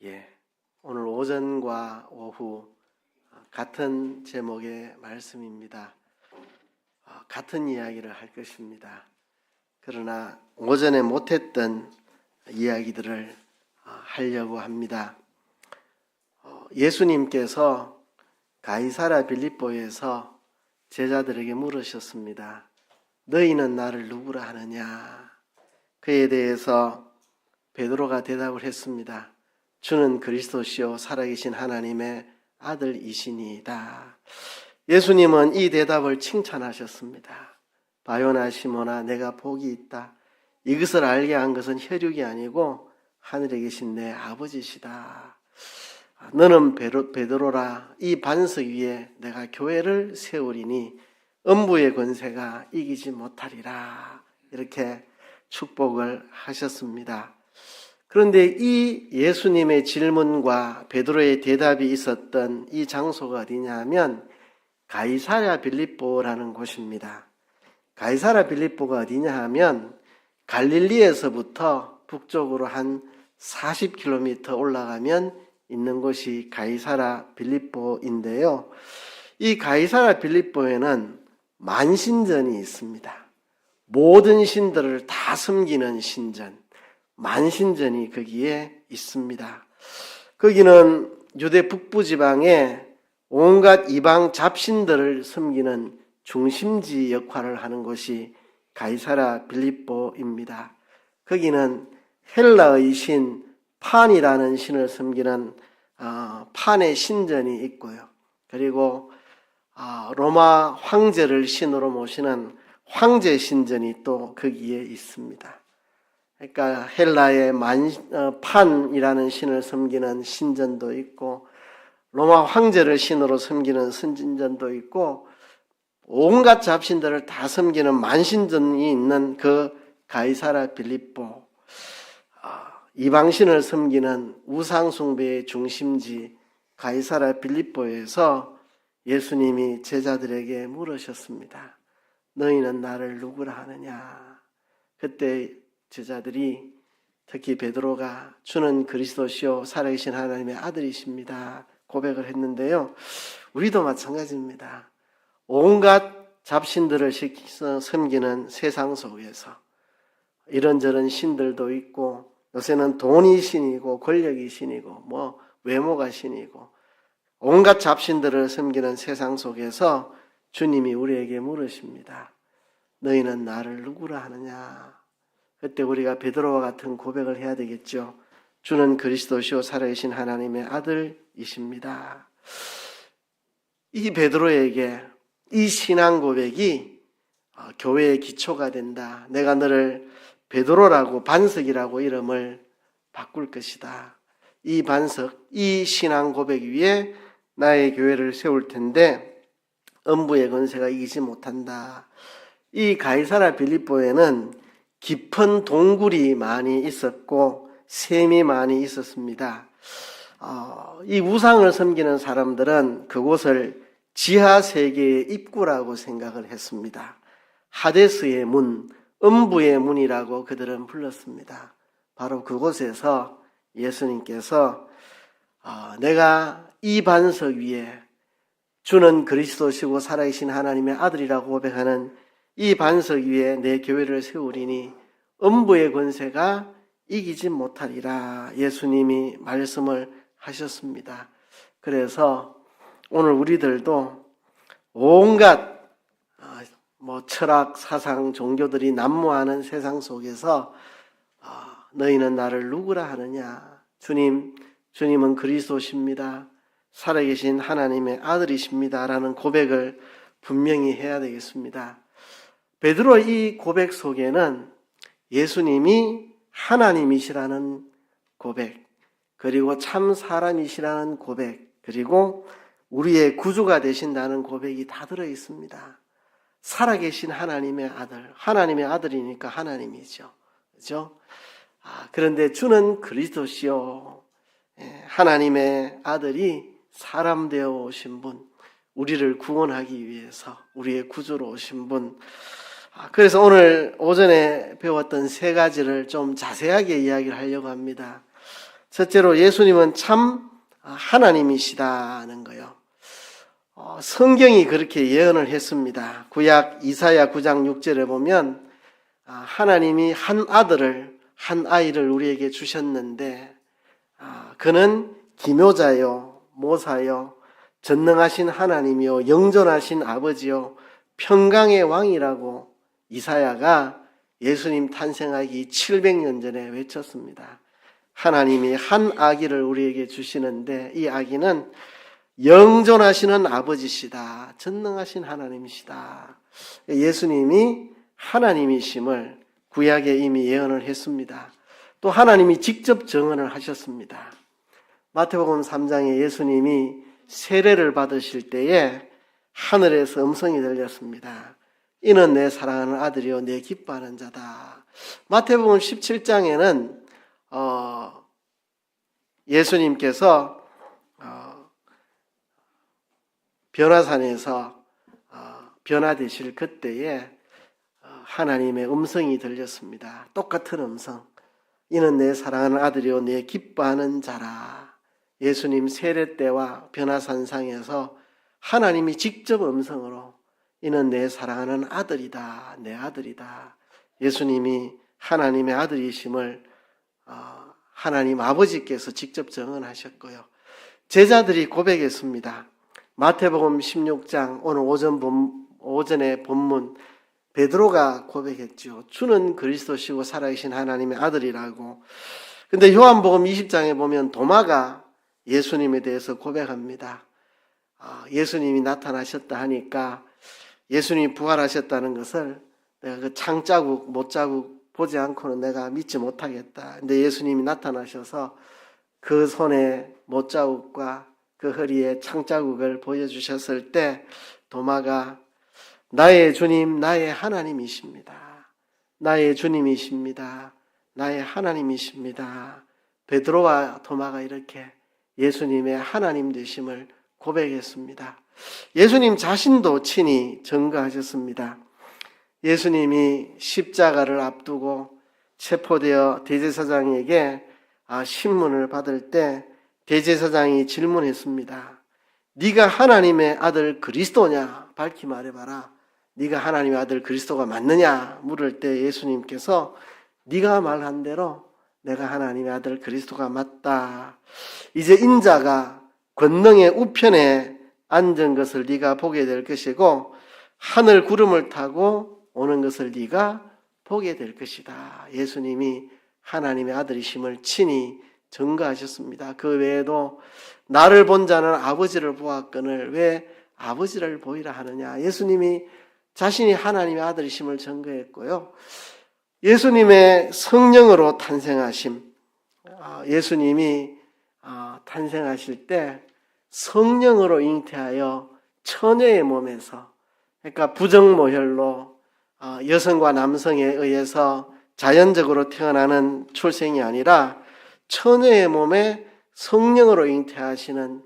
예, 오늘 오전과 오후 같은 제목의 말씀입니다. 같은 이야기를 할 것입니다. 그러나 오전에 못했던 이야기들을 하려고 합니다. 예수님께서 가이사랴 빌립보에서 제자들에게 물으셨습니다. 너희는 나를 누구라 하느냐? 그에 대해서 베드로가 대답을 했습니다. 주는 그리스도시요 살아계신 하나님의 아들이시니이다. 예수님은 이 대답을 칭찬하셨습니다. 바요나 시몬아, 내가 복이 있다. 이것을 알게 한 것은 혈육이 아니고 하늘에 계신 내 아버지시다. 너는 베드로라. 이 반석 위에 내가 교회를 세우리니 음부의 권세가 이기지 못하리라. 이렇게 축복을 하셨습니다. 그런데 이 예수님의 질문과 베드로의 대답이 있었던 이 장소가 어디냐 하면 가이사랴 빌립보라는 곳입니다. 가이사랴 빌립보가 어디냐 하면 갈릴리에서부터 북쪽으로 한 40km 올라가면 있는 곳이 가이사랴 빌립보인데요. 이 가이사랴 빌립보에는 만신전이 있습니다. 모든 신들을 다 섬기는 신전, 만신전이 거기에 있습니다. 거기는 유대 북부 지방에 온갖 이방 잡신들을 섬기는 중심지 역할을 하는 곳이 가이사랴 빌립보입니다. 거기는 헬라의 신 판이라는 신을 섬기는 판의 신전이 있고요. 그리고 로마 황제를 신으로 모시는 황제 신전이 또 거기에 있습니다. 그러니까 헬라의 판이라는 신을 섬기는 신전도 있고 로마 황제를 신으로 섬기는 신전도 있고 온갖 잡신들을 다 섬기는 만신전이 있는 그 가이사랴 빌립보, 이방신을 섬기는 우상숭배의 중심지 가이사랴 빌립보에서 예수님이 제자들에게 물으셨습니다. 너희는 나를 누구라 하느냐? 그때 제자들이 특히 베드로가 주는 그리스도시요 살아계신 하나님의 아들이십니다 고백을 했는데요. 우리도 마찬가지입니다. 온갖 잡신들을 섬기는 세상 속에서 이런저런 신들도 있고 요새는 돈이 신이고 권력이 신이고 외모가 신이고 온갖 잡신들을 섬기는 세상 속에서 주님이 우리에게 물으십니다. 너희는 나를 누구라 하느냐? 그때 우리가 베드로와 같은 고백을 해야 되겠죠. 주는 그리스도시요 살아계신 하나님의 아들이십니다. 이 베드로에게 이 신앙 고백이 교회의 기초가 된다. 내가 너를 베드로라고 반석이라고 이름을 바꿀 것이다. 이 반석, 이 신앙 고백 위에 나의 교회를 세울 텐데 음부의 권세가 이기지 못한다. 이 가이사랴 빌립보에는 깊은 동굴이 많이 있었고 샘이 많이 있었습니다. 이 우상을 섬기는 사람들은 그곳을 지하세계의 입구라고 생각을 했습니다. 하데스의 문, 음부의 문이라고 그들은 불렀습니다. 바로 그곳에서 예수님께서 내가 이 반석 위에 주는 그리스도시고 살아계신 하나님의 아들이라고 고백하는 이 반석 위에 내 교회를 세우리니 음부의 권세가 이기지 못하리라. 예수님이 말씀을 하셨습니다. 그래서 오늘 우리들도 온갖 철학, 사상, 종교들이 난무하는 세상 속에서 너희는 나를 누구라 하느냐? 주님은 그리스도십니다. 살아계신 하나님의 아들이십니다. 라는 고백을 분명히 해야 되겠습니다. 베드로 이 고백 속에는 예수님이 하나님이시라는 고백, 그리고 참 사람이시라는 고백, 그리고 우리의 구주가 되신다는 고백이 다 들어 있습니다. 살아계신 하나님의 아들, 하나님의 아들이니까 하나님이죠. 그렇죠? 그런데 주는 그리스도시요. 하나님의 아들이 사람 되어 오신 분, 우리를 구원하기 위해서 우리의 구주로 오신 분. 그래서 오늘 오전에 배웠던 세 가지를 좀 자세하게 이야기를 하려고 합니다. 첫째로 예수님은 참 하나님이시다는 거요. 성경이 그렇게 예언을 했습니다. 구약 이사야 9장 6절에 보면 하나님이 한 아이를 우리에게 주셨는데 그는 기묘자요 모사요 전능하신 하나님이요 영존하신 아버지요 평강의 왕이라고 이사야가 예수님 탄생하기 700년 전에 외쳤습니다. 하나님이 한 아기를 우리에게 주시는데 이 아기는 영존하시는 아버지시다. 전능하신 하나님이시다. 예수님이 하나님이심을 구약에 이미 예언을 했습니다. 또 하나님이 직접 증언을 하셨습니다. 마태복음 3장에 예수님이 세례를 받으실 때에 하늘에서 음성이 들렸습니다. 이는 내 사랑하는 아들이요 내 기뻐하는 자다. 마태복음 17장에는 예수님께서 변화산에서 변화되실 그때에 하나님의 음성이 들렸습니다. 똑같은 음성. 이는 내 사랑하는 아들이요 내 기뻐하는 자라. 예수님 세례 때와 변화산상에서 하나님이 직접 음성으로 이는 내 사랑하는 아들이다. 내 아들이다. 예수님이 하나님의 아들이심을 하나님 아버지께서 직접 증언하셨고요. 제자들이 고백했습니다. 마태복음 16장 오늘 오전의 본문 베드로가 고백했죠. 주는 그리스도시고 살아계신 하나님의 아들이라고. 근데 요한복음 20장에 보면 도마가 예수님에 대해서 고백합니다. 예수님이 나타나셨다 하니까 예수님이 부활하셨다는 것을 내가 그 창자국, 못자국 보지 않고는 내가 믿지 못하겠다. 근데 예수님이 나타나셔서 그 손에 못자국과 그 허리에 창자국을 보여주셨을 때 도마가 나의 주님, 나의 하나님이십니다. 나의 주님이십니다. 나의 하나님이십니다. 베드로와 도마가 이렇게 예수님의 하나님 되심을 고백했습니다. 예수님 자신도 친히 증거하셨습니다. 예수님이 십자가를 앞두고 체포되어 대제사장에게 신문을 받을 때 대제사장이 질문했습니다. 네가 하나님의 아들 그리스도냐? 밝히 말해봐라. 네가 하나님의 아들 그리스도가 맞느냐? 물을 때 예수님께서 네가 말한 대로 내가 하나님의 아들 그리스도가 맞다. 이제 인자가 권능의 우편에 앉은 것을 네가 보게 될 것이고 하늘 구름을 타고 오는 것을 네가 보게 될 것이다. 예수님이 하나님의 아들이심을 친히 증거하셨습니다. 그 외에도 나를 본 자는 아버지를 보았거늘 왜 아버지를 보이라 하느냐. 예수님이 자신이 하나님의 아들이심을 증거했고요. 예수님의 성령으로 탄생하심. 예수님이 탄생하실 때 성령으로 잉태하여 처녀의 몸에서, 그러니까 부정모혈로 여성과 남성에 의해서 자연적으로 태어나는 출생이 아니라 처녀의 몸에 성령으로 잉태하시는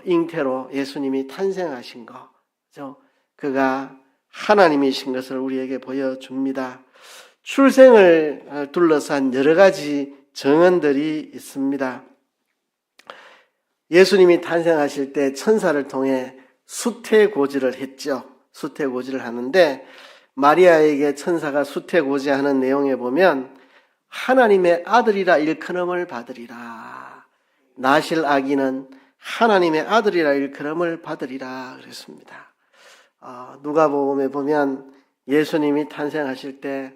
잉태로 예수님이 탄생하신 거죠. 그가 하나님이신 것을 우리에게 보여줍니다. 출생을 둘러싼 여러 가지 증언들이 있습니다. 예수님이 탄생하실 때 천사를 통해 수태고지를 했죠. 수태고지를 하는데 마리아에게 천사가 수태고지하는 내용에 보면 하나님의 아들이라 일컬음을 받으리라. 나실 아기는 하나님의 아들이라 일컬음을 받으리라 그랬습니다. 누가복음에 보면 예수님이 탄생하실 때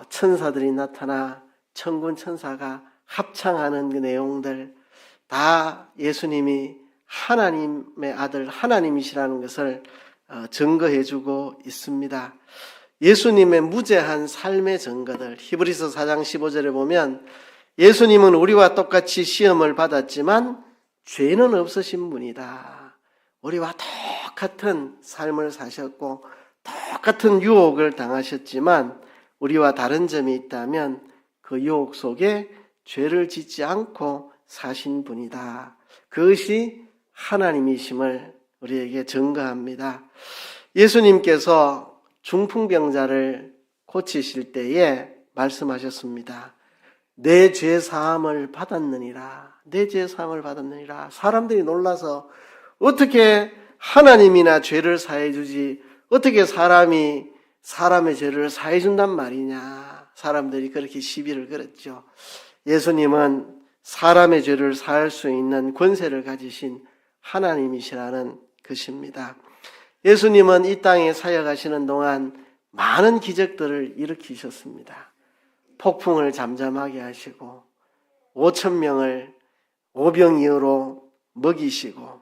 천사들이 나타나 천군 천사가 합창하는 그 내용들 다 예수님이 하나님의 아들 하나님이시라는 것을 증거해주고 있습니다. 예수님의 무죄한 삶의 증거들 히브리서 4장 15절에 보면 예수님은 우리와 똑같이 시험을 받았지만 죄는 없으신 분이다. 우리와 똑같은 삶을 사셨고 똑같은 유혹을 당하셨지만 우리와 다른 점이 있다면 그 유혹 속에 죄를 짓지 않고 사신 분이다. 그것이 하나님이심을 우리에게 증거합니다. 예수님께서 중풍병자를 고치실 때에 말씀하셨습니다. 내 죄 사함을 받았느니라. 내 죄 사함을 받았느니라. 사람들이 놀라서 어떻게 하나님이나 죄를 사해 주지 어떻게 사람이 사람의 죄를 사해 준단 말이냐. 사람들이 그렇게 시비를 걸었죠. 예수님은 사람의 죄를 사할 수 있는 권세를 가지신 하나님이시라는 것입니다. 예수님은 이 땅에 사역하시는 동안 많은 기적들을 일으키셨습니다. 폭풍을 잠잠하게 하시고 5,000명을 오병이어로 먹이시고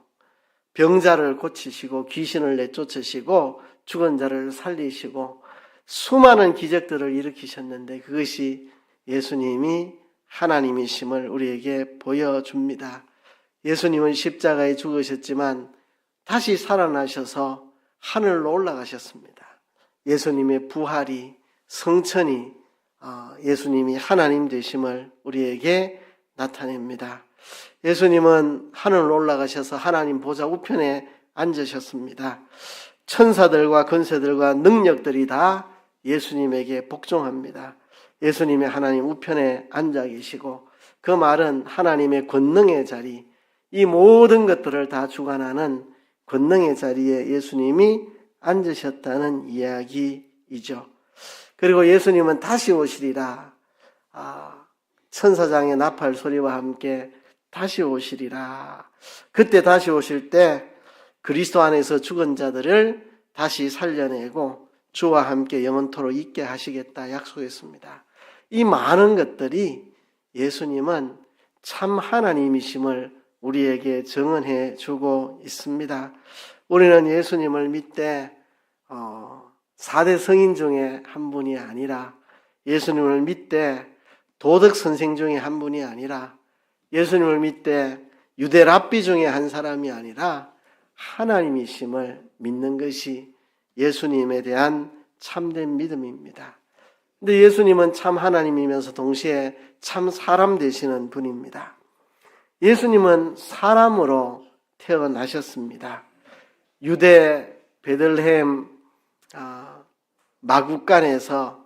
병자를 고치시고 귀신을 내쫓으시고 죽은 자를 살리시고 수많은 기적들을 일으키셨는데 그것이 예수님이 하나님이심을 우리에게 보여줍니다. 예수님은 십자가에 죽으셨지만 다시 살아나셔서 하늘로 올라가셨습니다. 예수님의 부활이 성천이 예수님이 하나님 되심을 우리에게 나타냅니다. 예수님은 하늘로 올라가셔서 하나님 보좌 우편에 앉으셨습니다. 천사들과 권세들과 능력들이 다 예수님에게 복종합니다. 예수님의 하나님 우편에 앉아 계시고 그 말은 하나님의 권능의 자리, 이 모든 것들을 다 주관하는 권능의 자리에 예수님이 앉으셨다는 이야기이죠. 그리고 예수님은 다시 오시리라. 천사장의 나팔 소리와 함께 다시 오시리라. 그때 다시 오실 때 그리스도 안에서 죽은 자들을 다시 살려내고 주와 함께 영원토록 있게 하시겠다 약속했습니다. 이 많은 것들이 예수님은 참 하나님이심을 우리에게 증언해 주고 있습니다. 우리는 예수님을 믿되 4대 성인 중에 한 분이 아니라 예수님을 믿되 도덕 선생 중에 한 분이 아니라 예수님을 믿되 유대 랍비 중에 한 사람이 아니라 하나님이심을 믿는 것이 예수님에 대한 참된 믿음입니다. 근데 예수님은 참 하나님이면서 동시에 참 사람 되시는 분입니다. 예수님은 사람으로 태어나셨습니다. 유대 베들레헴 마구간에서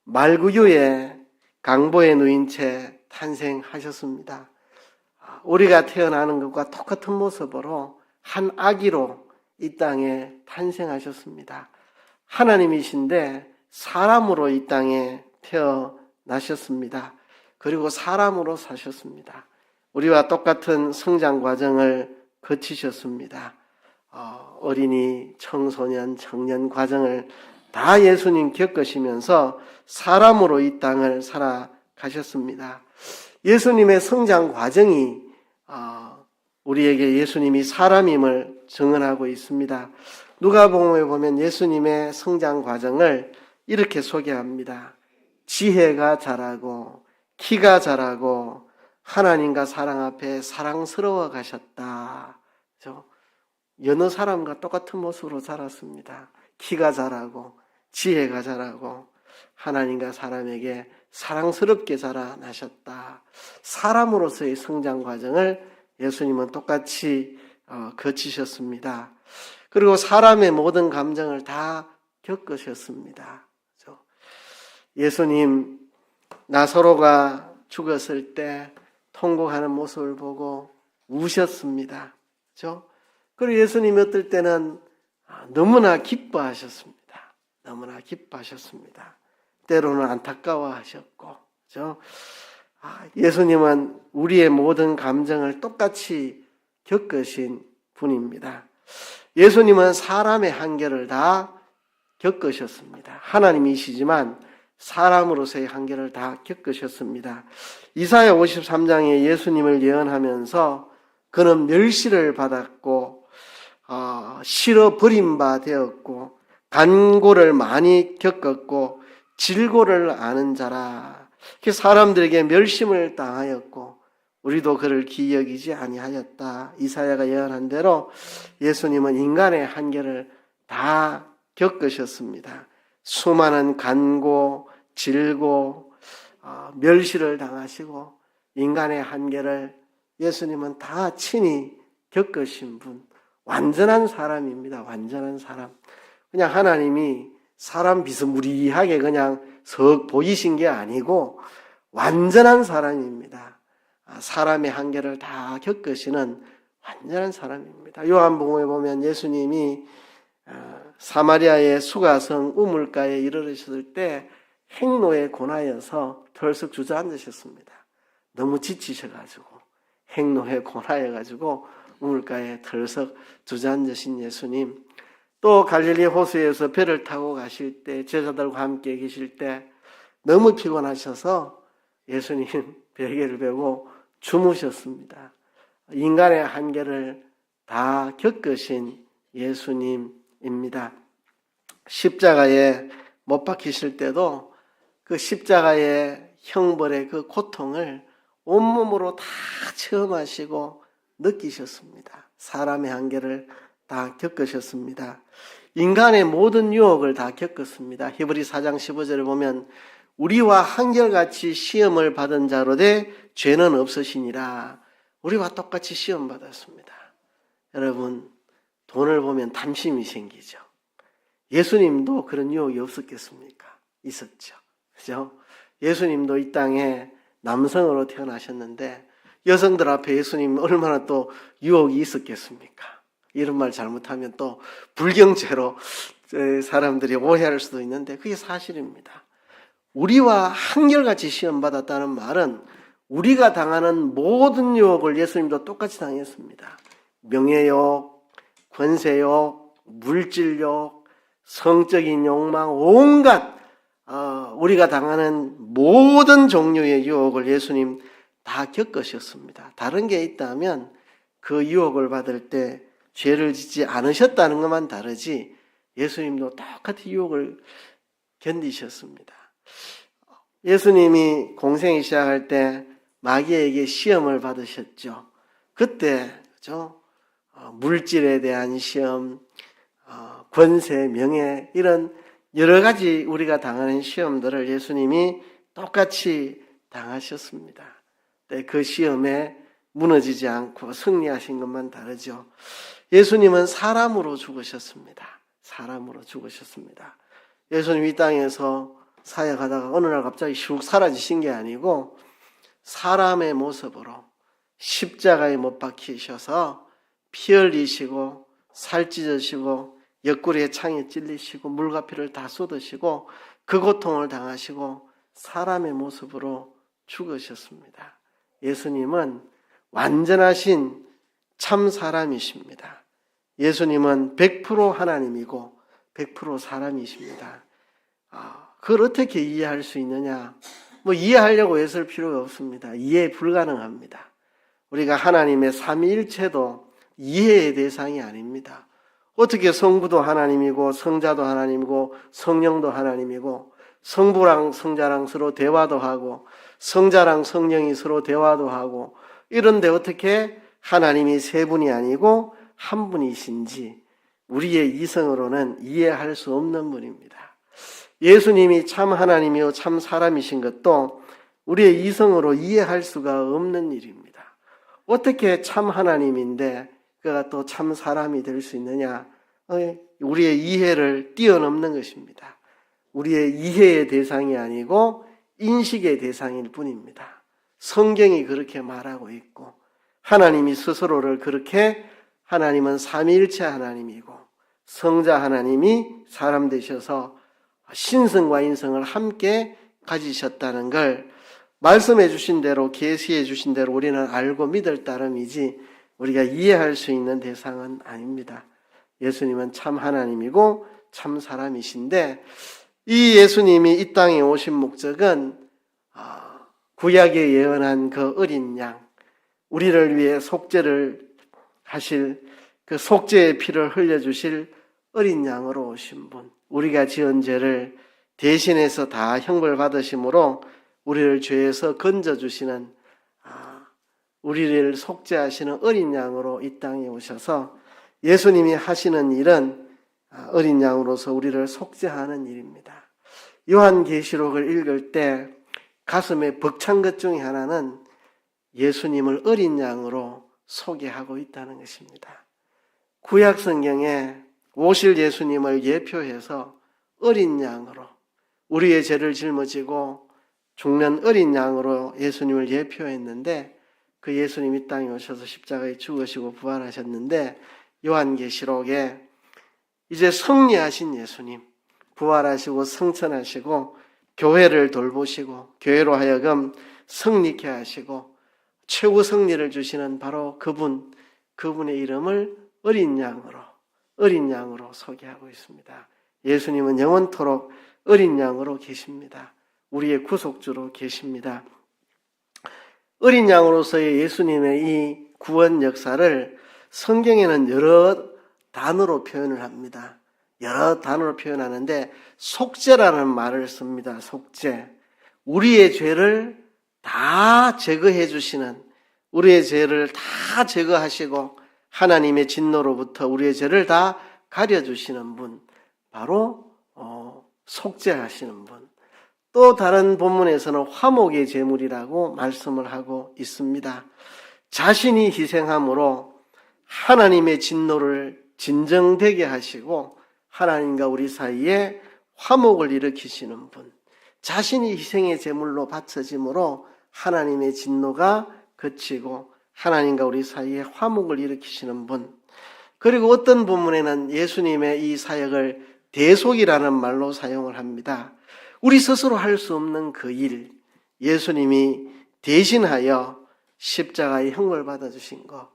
말구유에 강보에 누인 채 탄생하셨습니다. 우리가 태어나는 것과 똑같은 모습으로 한 아기로 이 땅에 탄생하셨습니다. 하나님이신데 사람으로 이 땅에 태어나셨습니다. 그리고 사람으로 사셨습니다. 우리와 똑같은 성장 과정을 거치셨습니다. 어린이, 청소년, 청년 과정을 다 예수님 겪으시면서 사람으로 이 땅을 살아가셨습니다. 예수님의 성장 과정이 우리에게 예수님이 사람임을 증언하고 있습니다. 누가복음에 보면 예수님의 성장 과정을 이렇게 소개합니다. 지혜가 자라고 키가 자라고 하나님과 사랑 앞에 사랑스러워 가셨다. 여느 사람과 똑같은 모습으로 자랐습니다. 키가 자라고 지혜가 자라고 하나님과 사람에게 사랑스럽게 자라나셨다. 사람으로서의 성장 과정을 예수님은 똑같이 거치셨습니다. 그리고 사람의 모든 감정을 다 겪으셨습니다. 예수님 나사로가 죽었을 때 통곡하는 모습을 보고 우셨습니다. 그리고 예수님이 어떨 때는 너무나 기뻐하셨습니다. 너무나 기뻐하셨습니다. 때로는 안타까워하셨고, 예수님은 우리의 모든 감정을 똑같이 겪으신 분입니다. 예수님은 사람의 한계를 다 겪으셨습니다. 하나님이시지만 사람으로서의 한계를 다 겪으셨습니다. 이사야 53장에 예수님을 예언하면서 그는 멸시를 받았고 실어 버린 바 되었고 간고를 많이 겪었고 질고를 아는 자라. 사람들에게 멸심을 당하였고 우리도 그를 기여기지 아니하였다. 이사야가 예언한 대로 예수님은 인간의 한계를 다 겪으셨습니다. 수많은 간고, 질고, 멸시를 당하시고 인간의 한계를 예수님은 다 친히 겪으신 분. 완전한 사람입니다. 완전한 사람. 그냥 하나님이 사람 비스무리하게 그냥 석 보이신 게 아니고 완전한 사람입니다. 사람의 한계를 다 겪으시는 완전한 사람입니다. 요한복음에 보면 예수님이 사마리아의 수가성 우물가에 이르르셨을 때 행로에 고나여서 털썩 주저앉으셨습니다. 너무 지치셔가지고 행로에 고나여가지고 우물가에 털썩 주저앉으신 예수님, 또 갈릴리 호수에서 배를 타고 가실 때 제자들과 함께 계실 때 너무 피곤하셔서 예수님 베개를 베고 주무셨습니다. 인간의 한계를 다 겪으신 예수님입니다. 십자가에 못 박히실 때도 그 십자가의 형벌의 그 고통을 온몸으로 다 체험하시고 느끼셨습니다. 사람의 한계를 다 겪으셨습니다. 인간의 모든 유혹을 다 겪었습니다. 히브리 4장 15절에 보면 우리와 한결같이 시험을 받은 자로되 죄는 없으시니라. 우리와 똑같이 시험 받았습니다. 여러분, 돈을 보면 탐심이 생기죠. 예수님도 그런 유혹이 없었겠습니까? 있었죠. 그죠? 예수님도 이 땅에 남성으로 태어나셨는데 여성들 앞에 예수님 얼마나 또 유혹이 있었겠습니까? 이런 말 잘못하면 또 불경죄로 사람들이 오해할 수도 있는데 그게 사실입니다. 우리와 한결같이 시험받았다는 말은 우리가 당하는 모든 유혹을 예수님도 똑같이 당했습니다. 명예욕, 권세욕, 물질욕, 성적인 욕망, 온갖 우리가 당하는 모든 종류의 유혹을 예수님 다 겪으셨습니다. 다른 게 있다면 그 유혹을 받을 때 죄를 짓지 않으셨다는 것만 다르지 예수님도 똑같이 유혹을 견디셨습니다. 예수님이 공생이 시작할 때 마귀에게 시험을 받으셨죠. 그때 그죠? 물질에 대한 시험, 권세, 명예 이런 여러 가지 우리가 당하는 시험들을 예수님이 똑같이 당하셨습니다. 그 시험에 무너지지 않고 승리하신 것만 다르죠. 예수님은 사람으로 죽으셨습니다. 사람으로 죽으셨습니다. 예수님 이 땅에서 사역하다가 어느 날 갑자기 슉 사라지신 게 아니고 사람의 모습으로 십자가에 못 박히셔서 피 흘리시고 살 찢으시고 옆구리에 창에 찔리시고 물과 피를 다 쏟으시고 그 고통을 당하시고 사람의 모습으로 죽으셨습니다. 예수님은 완전하신 참 사람이십니다. 예수님은 100% 하나님이고 100% 사람이십니다. 그걸 어떻게 이해할 수 있느냐? 이해하려고 애쓸 필요가 없습니다. 이해 불가능합니다. 우리가 하나님의 삼위일체도 이해의 대상이 아닙니다. 어떻게 성부도 하나님이고 성자도 하나님이고 성령도 하나님이고 성부랑 성자랑 서로 대화도 하고 성자랑 성령이 서로 대화도 하고 이런데 어떻게 하나님이 세 분이 아니고 한 분이신지 우리의 이성으로는 이해할 수 없는 분입니다. 예수님이 참 하나님이요 참 사람이신 것도 우리의 이성으로 이해할 수가 없는 일입니다. 어떻게 참 하나님인데 그가 또 참 사람이 될 수 있느냐? 우리의 이해를 뛰어넘는 것입니다. 우리의 이해의 대상이 아니고 인식의 대상일 뿐입니다. 성경이 그렇게 말하고 있고 하나님이 스스로를 그렇게 하나님은 삼위일체 하나님이고 성자 하나님이 사람 되셔서 신성과 인성을 함께 가지셨다는 걸 말씀해 주신 대로 계시해 주신 대로 우리는 알고 믿을 따름이지 우리가 이해할 수 있는 대상은 아닙니다. 예수님은 참 하나님이고 참 사람이신데 이 예수님이 이 땅에 오신 목적은 구약에 예언한 그 어린 양, 우리를 위해 속죄를 하실 그 속죄의 피를 흘려주실 어린 양으로 오신 분, 우리가 지은 죄를 대신해서 다 형벌받으심으로 우리를 죄에서 건져주시는 우리를 속죄하시는 어린 양으로 이 땅에 오셔서 예수님이 하시는 일은 어린 양으로서 우리를 속죄하는 일입니다. 요한계시록을 읽을 때 가슴에 벅찬 것 중에 하나는 예수님을 어린 양으로 소개하고 있다는 것입니다. 구약 성경에 오실 예수님을 예표해서 어린 양으로 우리의 죄를 짊어지고 죽는 어린 양으로 예수님을 예표했는데 그 예수님이 땅에 오셔서 십자가에 죽으시고 부활하셨는데 요한계시록에 이제 승리하신 예수님, 부활하시고 승천하시고 교회를 돌보시고 교회로 하여금 승리케 하시고 최후 승리를 주시는 바로 그분의 이름을 어린 양으로 소개하고 있습니다. 예수님은 영원토록 어린 양으로 계십니다. 우리의 구속주로 계십니다. 어린 양으로서의 예수님의 이 구원 역사를 성경에는 여러 단어로 표현을 합니다. 여러 단어로 표현하는데 속죄라는 말을 씁니다. 속죄. 우리의 죄를 다 제거해 주시는, 우리의 죄를 다 제거하시고 하나님의 진노로부터 우리의 죄를 다 가려주시는 분, 바로 속죄하시는 분. 또 다른 본문에서는 화목의 제물이라고 말씀을 하고 있습니다. 자신이 희생함으로 하나님의 진노를 진정되게 하시고 하나님과 우리 사이에 화목을 일으키시는 분, 자신이 희생의 제물로 바쳐짐으로 하나님의 진노가 그치고 하나님과 우리 사이에 화목을 일으키시는 분. 그리고 어떤 본문에는 예수님의 이 사역을 대속이라는 말로 사용을 합니다. 우리 스스로 할 수 없는 그 일, 예수님이 대신하여 십자가의 형벌 받아주신 것.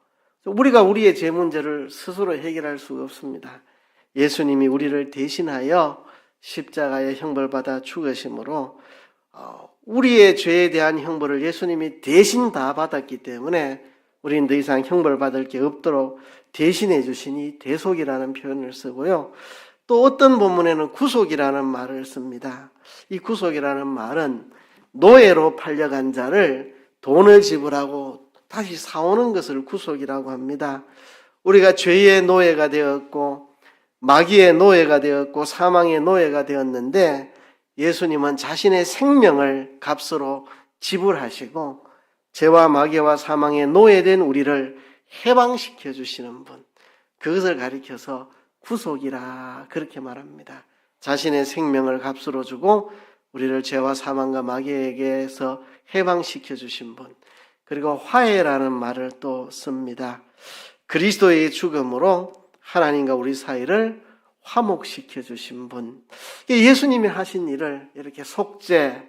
우리가 우리의 죄 문제를 스스로 해결할 수가 없습니다. 예수님이 우리를 대신하여 십자가의 형벌 받아 죽으심으로 우리의 죄에 대한 형벌을 예수님이 대신 다 받았기 때문에 우리는 더 이상 형벌 받을 게 없도록 대신해 주시니 대속이라는 표현을 쓰고요. 또 어떤 본문에는 구속이라는 말을 씁니다. 이 구속이라는 말은 노예로 팔려간 자를 돈을 지불하고 다시 사오는 것을 구속이라고 합니다. 우리가 죄의 노예가 되었고 마귀의 노예가 되었고 사망의 노예가 되었는데 예수님은 자신의 생명을 값으로 지불하시고 죄와 마귀와 사망의 노예된 우리를 해방시켜 주시는 분, 그것을 가리켜서 구속이라 그렇게 말합니다. 자신의 생명을 값으로 주고 우리를 죄와 사망과 마귀에게서 해방시켜 주신 분. 그리고 화해라는 말을 또 씁니다. 그리스도의 죽음으로 하나님과 우리 사이를 화목시켜 주신 분. 예수님이 하신 일을 이렇게 속죄,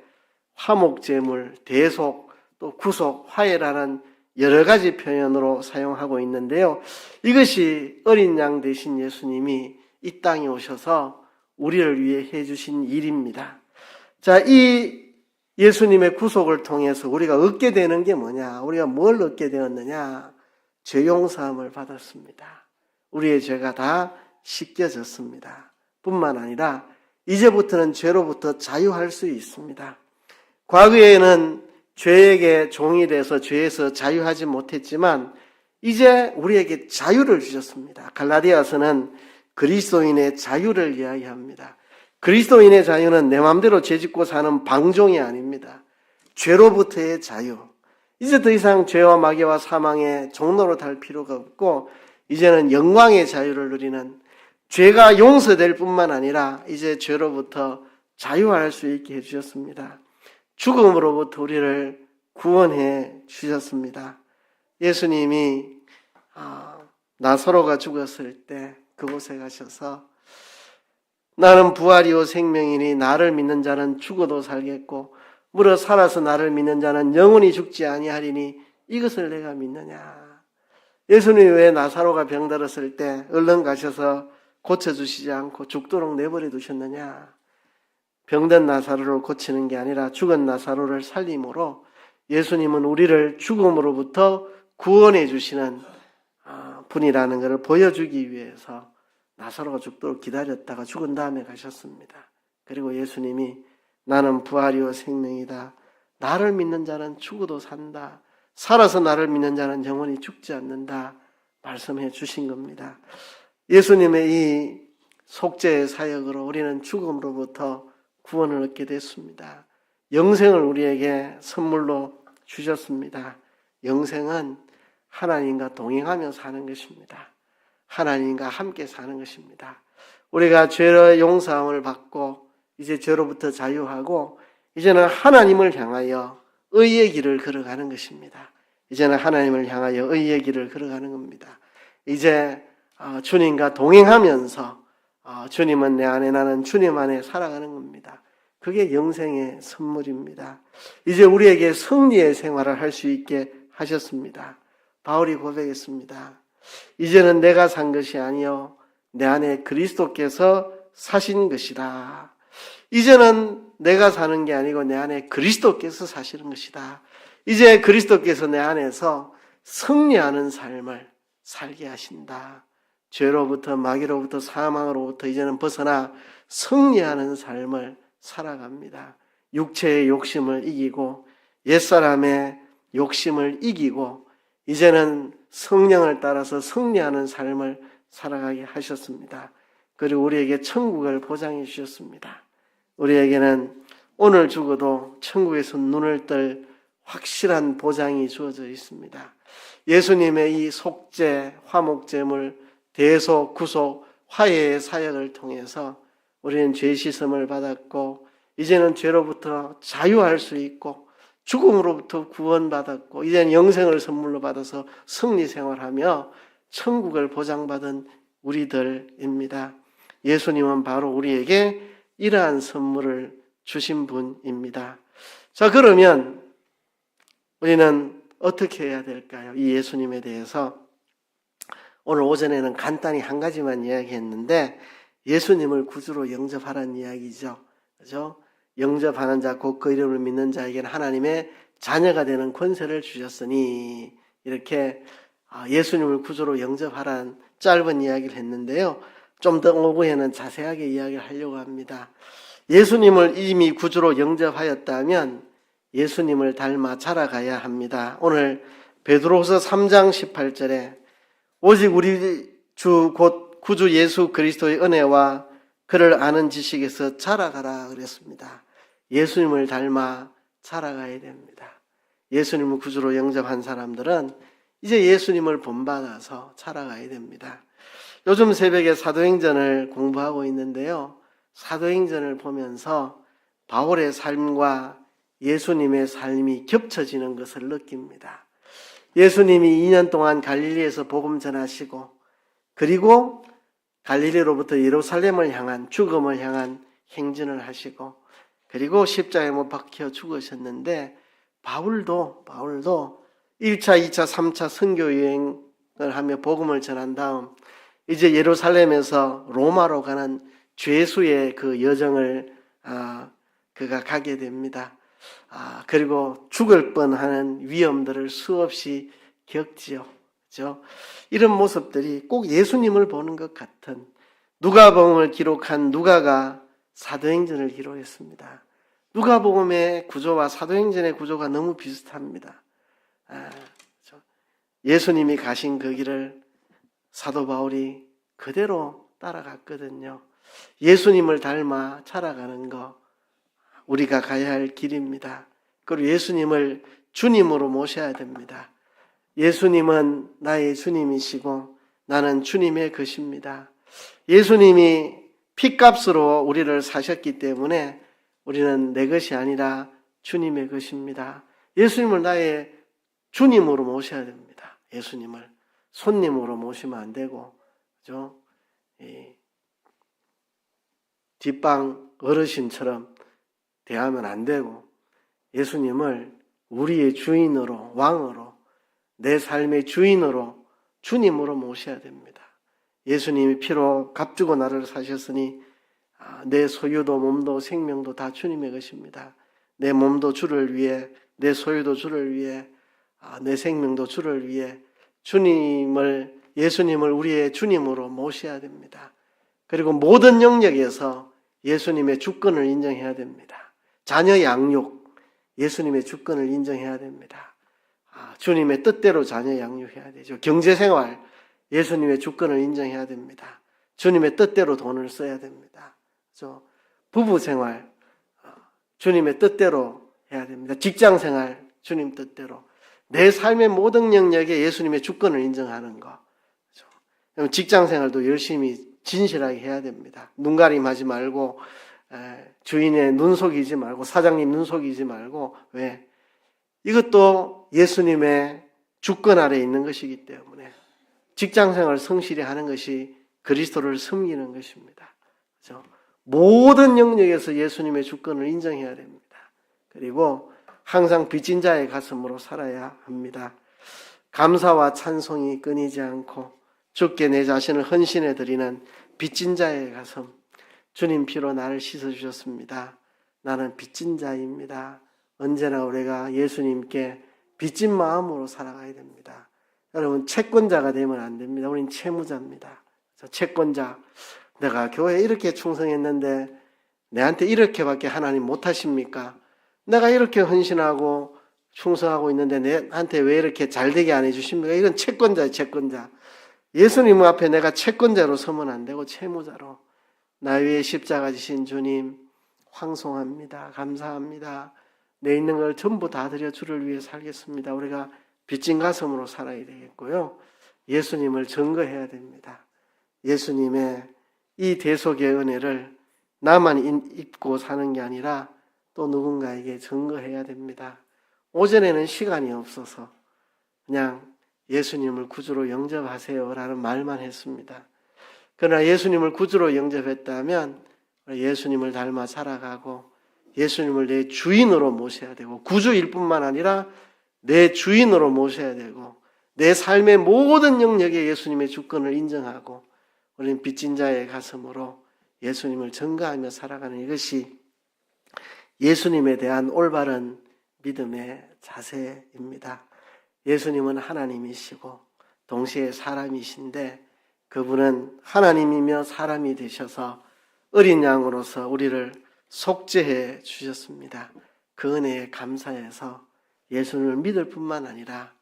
화목제물, 대속, 또 구속, 화해라는 여러 가지 표현으로 사용하고 있는데요. 이것이 어린 양 되신 예수님이 이 땅에 오셔서 우리를 위해 해주신 일입니다. 자, 이 예수님의 구속을 통해서 우리가 얻게 되는 게 뭐냐? 우리가 뭘 얻게 되었느냐? 죄 용서함을 받았습니다. 우리의 죄가 다 씻겨졌습니다. 뿐만 아니라 이제부터는 죄로부터 자유할 수 있습니다. 과거에는 죄에게 종이 돼서 죄에서 자유하지 못했지만 이제 우리에게 자유를 주셨습니다. 갈라디아서는 그리스도인의 자유를 이야기합니다. 그리스도인의 자유는 내 마음대로 죄짓고 사는 방종이 아닙니다. 죄로부터의 자유. 이제 더 이상 죄와 마귀와 사망의 종로로 달 필요가 없고 이제는 영광의 자유를 누리는, 죄가 용서될 뿐만 아니라 이제 죄로부터 자유할 수 있게 해주셨습니다. 죽음으로부터 우리를 구원해 주셨습니다. 예수님이 나사로가 죽었을 때 그곳에 가셔서 나는 부활이요 생명이니 나를 믿는 자는 죽어도 살겠고 무릇 살아서 나를 믿는 자는 영원히 죽지 아니하리니 이것을 내가 믿느냐. 예수님이 왜 나사로가 병들었을 때 얼른 가셔서 고쳐주시지 않고 죽도록 내버려 두셨느냐. 병든 나사로를 고치는 게 아니라 죽은 나사로를 살림으로 예수님은 우리를 죽음으로부터 구원해 주시는 분이라는 것을 보여주기 위해서 나사로가 죽도록 기다렸다가 죽은 다음에 가셨습니다. 그리고 예수님이 나는 부활이요 생명이다. 나를 믿는 자는 죽어도 산다. 살아서 나를 믿는 자는 영원히 죽지 않는다. 말씀해 주신 겁니다. 예수님의 이 속죄의 사역으로 우리는 죽음으로부터 구원을 얻게 됐습니다. 영생을 우리에게 선물로 주셨습니다. 영생은 하나님과 동행하며 사는 것입니다. 하나님과 함께 사는 것입니다. 우리가 죄의 용서함을 받고 이제 죄로부터 자유하고 이제는 하나님을 향하여 의의 길을 걸어가는 것입니다. 이제는 하나님을 향하여 의의 길을 걸어가는 겁니다. 이제 주님과 동행하면서 주님은 내 안에, 나는 주님 안에 살아가는 겁니다. 그게 영생의 선물입니다. 이제 우리에게 승리의 생활을 할 수 있게 하셨습니다. 바울이 고백했습니다. 이제는 내가 산 것이 아니요 내 안에 그리스도께서 사신 것이다. 이제는 내가 사는 게 아니고 내 안에 그리스도께서 사시는 것이다. 이제 그리스도께서 내 안에서 승리하는 삶을 살게 하신다. 죄로부터, 마귀로부터, 사망으로부터 이제는 벗어나 승리하는 삶을 살아갑니다. 육체의 욕심을 이기고 옛사람의 욕심을 이기고 이제는 성령을 따라서 승리하는 삶을 살아가게 하셨습니다. 그리고 우리에게 천국을 보장해 주셨습니다. 우리에게는 오늘 죽어도 천국에서 눈을 뜰 확실한 보장이 주어져 있습니다. 예수님의 이 속죄, 화목제물, 대속, 구속, 화해의 사역을 통해서 우리는 죄 씻음을 받았고 이제는 죄로부터 자유할 수 있고 죽음으로부터 구원받았고 이제는 영생을 선물로 받아서 승리 생활하며 천국을 보장받은 우리들입니다. 예수님은 바로 우리에게 이러한 선물을 주신 분입니다. 자, 그러면 우리는 어떻게 해야 될까요? 이 예수님에 대해서 오늘 오전에는 간단히 한 가지만 이야기했는데 예수님을 구주로 영접하라는 이야기죠. 그죠? 영접하는 자, 곧 그 이름을 믿는 자에게는 하나님의 자녀가 되는 권세를 주셨으니 이렇게 예수님을 구주로 영접하라는 짧은 이야기를 했는데요. 좀 더 오후에는 자세하게 이야기를 하려고 합니다. 예수님을 이미 구주로 영접하였다면 예수님을 닮아 자라가야 합니다. 오늘 베드로후서 3장 18절에 오직 우리 주 곧 구주 예수 그리스도의 은혜와 그를 아는 지식에서 자라가라 그랬습니다. 예수님을 닮아 자라가야 됩니다. 예수님을 구주로 영접한 사람들은 이제 예수님을 본받아서 자라가야 됩니다. 요즘 새벽에 사도행전을 공부하고 있는데요. 사도행전을 보면서 바울의 삶과 예수님의 삶이 겹쳐지는 것을 느낍니다. 예수님이 2년 동안 갈릴리에서 복음 전하시고 그리고 갈릴리로부터 예루살렘을 향한 죽음을 향한 행진을 하시고 그리고 십자가에 못 박혀 죽으셨는데 바울도 1차, 2차, 3차 선교 여행을 하며 복음을 전한 다음 이제 예루살렘에서 로마로 가는 죄수의 그 여정을 그가 가게 됩니다. 그리고 죽을 뻔하는 위험들을 수없이 겪지요. 그렇죠? 이런 모습들이 꼭 예수님을 보는 것 같은 누가복음을 기록한 누가가 사도행전을 기록했습니다. 누가복음의 구조와 사도행전의 구조가 너무 비슷합니다. 그렇죠? 예수님이 가신 그 길을 사도 바울이 그대로 따라갔거든요. 예수님을 닮아 자라가는 거 우리가 가야 할 길입니다. 그리고 예수님을 주님으로 모셔야 됩니다. 예수님은 나의 주님이시고 나는 주님의 것입니다. 예수님이 핏값으로 우리를 사셨기 때문에 우리는 내 것이 아니라 주님의 것입니다. 예수님을 나의 주님으로 모셔야 됩니다. 예수님을 손님으로 모시면 안 되고, 그죠? 뒷방 어르신처럼 대하면 안 되고, 예수님을 우리의 주인으로, 왕으로, 내 삶의 주인으로, 주님으로 모셔야 됩니다. 예수님이 피로 값주고 나를 사셨으니 내 소유도 몸도 생명도 다 주님의 것입니다. 내 몸도 주를 위해, 내 소유도 주를 위해, 내 생명도 주를 위해 예수님을 우리의 주님으로 모셔야 됩니다. 그리고 모든 영역에서 예수님의 주권을 인정해야 됩니다. 자녀 양육, 예수님의 주권을 인정해야 됩니다. 주님의 뜻대로 자녀 양육해야 되죠. 경제생활, 예수님의 주권을 인정해야 됩니다. 주님의 뜻대로 돈을 써야 됩니다. 그렇죠? 부부생활, 주님의 뜻대로 해야 됩니다. 직장생활, 주님 뜻대로. 내 삶의 모든 영역에 예수님의 주권을 인정하는 거. 그렇죠? 직장생활도 열심히 진실하게 해야 됩니다. 눈가림하지 말고 주인의 눈 속이지 말고 사장님 눈 속이지 말고 왜? 이것도 예수님의 주권 아래에 있는 것이기 때문에 직장생활을 성실히 하는 것이 그리스도를 섬기는 것입니다. 그렇죠? 모든 영역에서 예수님의 주권을 인정해야 됩니다. 그리고 항상 빚진 자의 가슴으로 살아야 합니다. 감사와 찬송이 끊이지 않고 주께 내 자신을 헌신해 드리는 빚진 자의 가슴. 주님 피로 나를 씻어주셨습니다. 나는 빚진 자입니다. 언제나 우리가 예수님께 빚진 마음으로 살아가야 됩니다. 여러분 채권자가 되면 안 됩니다. 우린 채무자입니다. 채권자. 내가 교회에 이렇게 충성했는데 내한테 이렇게밖에 하나님 못하십니까? 내가 이렇게 헌신하고 충성하고 있는데 내한테 왜 이렇게 잘되게 안 해주십니까? 이건 채권자예요. 채권자. 예수님 앞에 내가 채권자로 서면 안 되고 채무자로 나 위에 십자가 지신 주님 황송합니다. 감사합니다. 내 있는 걸 전부 다 드려 주를 위해 살겠습니다. 우리가 빚진 가슴으로 살아야 되겠고요. 예수님을 증거해야 됩니다. 예수님의 이 대속의 은혜를 나만 입고 사는 게 아니라 또 누군가에게 증거해야 됩니다. 오전에는 시간이 없어서 그냥 예수님을 구주로 영접하세요 라는 말만 했습니다. 그러나 예수님을 구주로 영접했다면 예수님을 닮아 살아가고 예수님을 내 주인으로 모셔야 되고 구주일 뿐만 아니라 내 주인으로 모셔야 되고 내 삶의 모든 영역에 예수님의 주권을 인정하고 우리는 빚진 자의 가슴으로 예수님을 증거하며 살아가는 이것이 예수님에 대한 올바른 믿음의 자세입니다. 예수님은 하나님이시고 동시에 사람이신데 그분은 하나님이며 사람이 되셔서 어린 양으로서 우리를 속죄해 주셨습니다. 그 은혜에 감사해서 예수님을 믿을 뿐만 아니라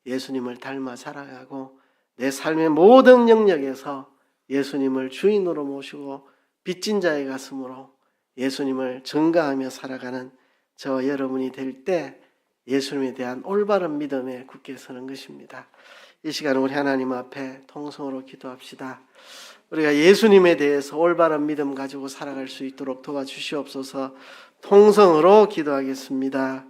예수님을 닮아 살아가고 내 삶의 모든 영역에서 예수님을 주인으로 모시고 빚진 자의 가슴으로 예수님을 증거하며 살아가는 저 여러분이 될 때 예수님에 대한 올바른 믿음에 굳게 서는 것입니다. 이 시간에 우리 하나님 앞에 통성으로 기도합시다. 우리가 예수님에 대해서 올바른 믿음 가지고 살아갈 수 있도록 도와주시옵소서. 통성으로 기도하겠습니다.